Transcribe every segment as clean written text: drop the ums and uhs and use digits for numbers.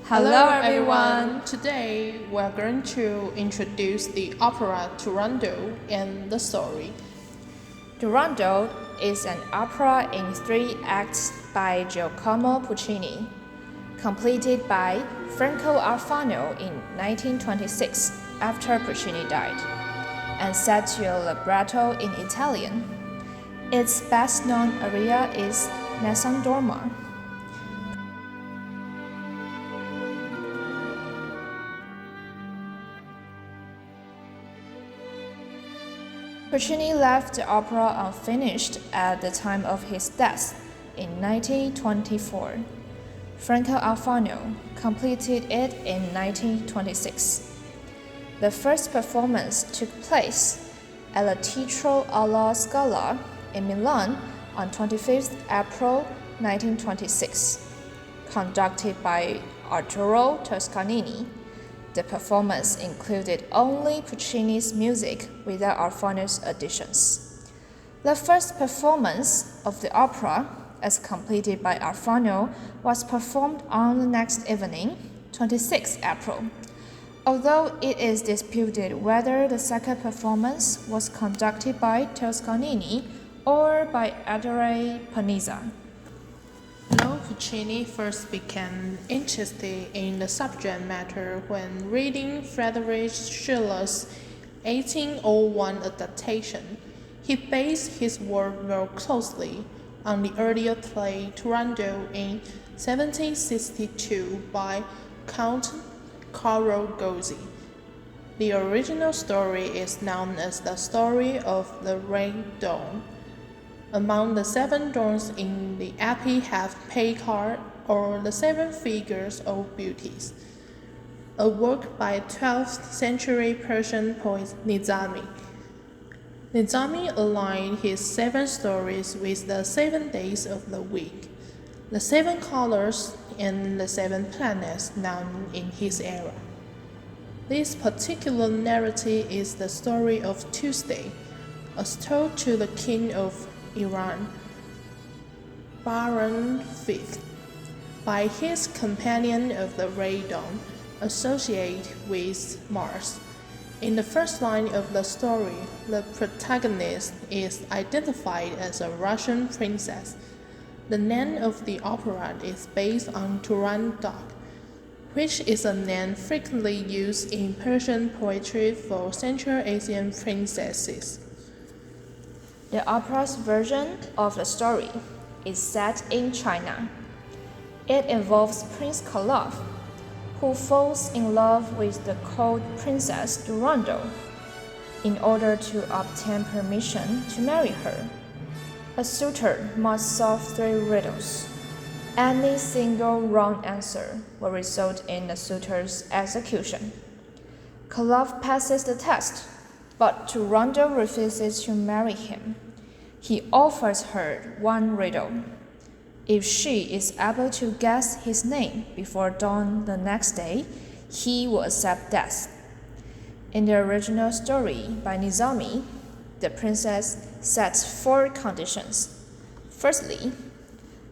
Hello everyone! Today we are going to introduce the opera Turandot and the story. Turandot is an opera in 3 acts by Giacomo Puccini, completed by Franco Alfano in 1926 after Puccini died, and set to a libretto in Italian. Its best-known aria is Nessun Dorma. Puccini left the opera unfinished at the time of his death in 1924. Franco Alfano completed it in 1926. The first performance took place at the Teatro alla Scala in Milan on 25 April 1926, conducted by Arturo Toscanini. The performance included only Puccini's music without Alfano's additions. The first performance of the opera, as completed by Alfano, was performed on the next evening, 26 April, although it is disputed whether the second performance was conducted by Toscanini or by Ettore Panizza. Though Puccini first became interested in the subject matter when reading Friedrich Schiller's 1801 adaptation, he based his work more closely on the earlier play Turandot in 1762 by Count Carlo Gozzi. The original story is known as the story of the Red Dawn. Among the 7 dawns in the epic have Paycard, or the 7 figures of beauties, a work by 12th century Persian poet Nizami. Nizami aligned his 7 stories with the 7 days of the week, the 7 colors, and the 7 planets known in his era. This particular narrative is the story of Tuesday, as told to the king of Iran, Bahram V, by his companion of the Red Dawn, associated with Mars. In the first line of the story, the protagonist is identified as a Russian princess. The name of the opera is based on Turandot, which is a name frequently used in Persian poetry for Central Asian princesses. The opera's version of the story is set in China. It involves Prince Khalaf, who falls in love with the court princess Turandot in order to obtain permission to marry her. A suitor must solve 3 riddles. Any single wrong answer will result in the suitor's execution. Khalaf passes the test, but Turandot refuses to marry him. He offers her 1 riddle. If she is able to guess his name before dawn the next day, he will accept death. In the original story by Nizami, the princess sets 4 conditions. Firstly,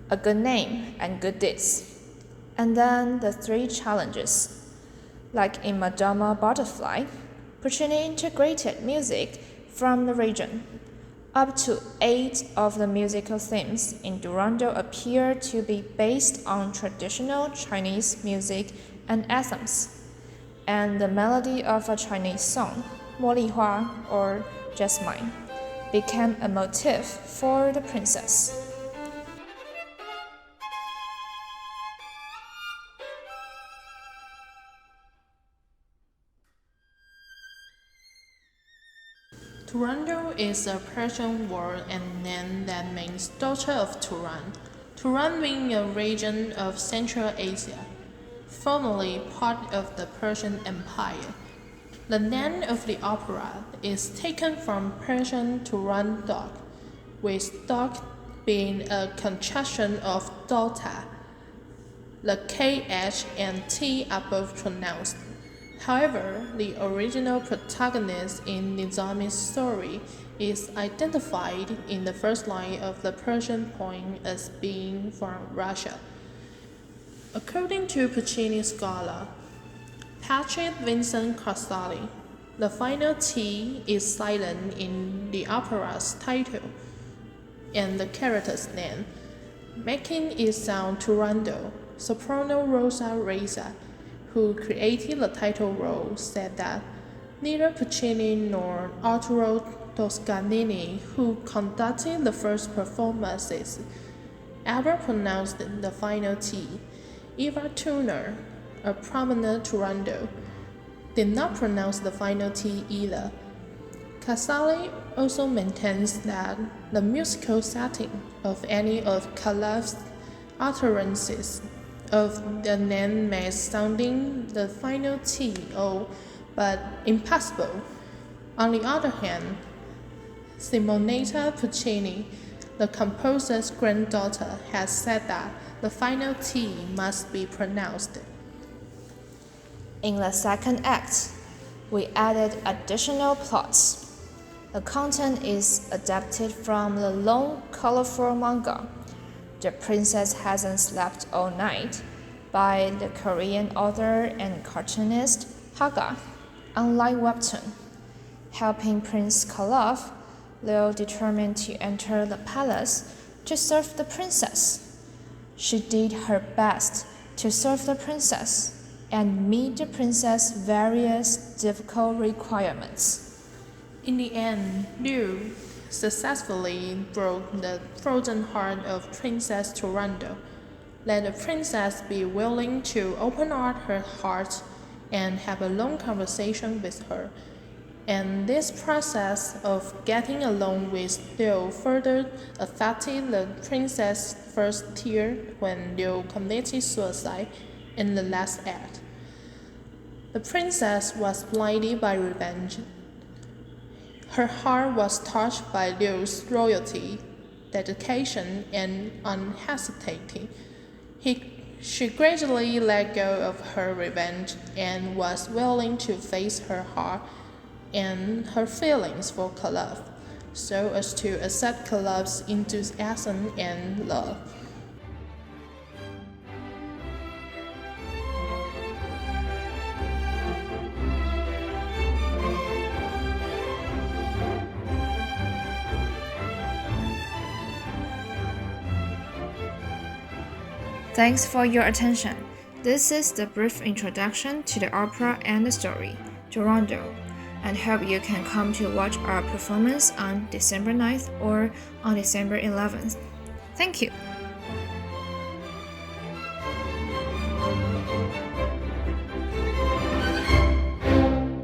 a good name and good deeds, and then the 3 challenges. Like in Madama Butterfly, Puccini integrated music from the region. Up to 8 of the musical themes in Turandot appear to be based on traditional Chinese music and anthems, and the melody of a Chinese song, 茉莉花 or jasmine, became a motif for the princess. Turandot is a Persian word and name that means daughter of Turan. Turan being a region of Central Asia, formerly part of the Persian Empire. The name of the opera is taken from Persian Turandot, with dot being a contraction of daughter. The KH and T are both pronounced. However, the original protagonist in Nizami's story is identified in the first line of the Persian poem as being from Russia. According to Puccini scholar Patrick Vincent Casali, the final T is silent in the opera's title and the character's name, making it sound Turandot. Soprano Rosa Reza, who created the title role, said that neither Puccini nor Arturo Toscanini, who conducted the first performances, ever pronounced the final T. Eva Turner, a prominent Turandot, did not pronounce the final T either. Casali also maintains that the musical setting of any of Kaleva's utterances of the name may sounding the final T O, but impossible. On the other hand, Simonetta Puccini, the composer's granddaughter, has said that the final T must be pronounced. In the second act, we added additional plots. The content is adapted from the long, colorful manga, The Princess Hasn't Slept All Night, by the Korean author and cartoonist Haga, online webtoon. Helping Prince Kalov, Leo determined to enter the palace to serve the princess. She did her best to serve the princess and meet the princess's various difficult requirements. In the end, Liu successfully broke the frozen heart of Princess Turandot. Let the princess be willing to open out her heart and have a long conversation with her. And this process of getting along with Liu further affected the princess's first tear when Liu committed suicide in the last act. The princess was blinded by revenge. Her heart was touched by Liu's loyalty, dedication, and unhesitating. She gradually let go of her revenge and was willing to face her heart and her feelings for Kalov, so as to accept Kalov's enthusiasm and love. Thanks for your attention. This is the brief introduction to the opera and the story, Turandot, and hope you can come to watch our performance on December 9th or on December 11th. Thank you.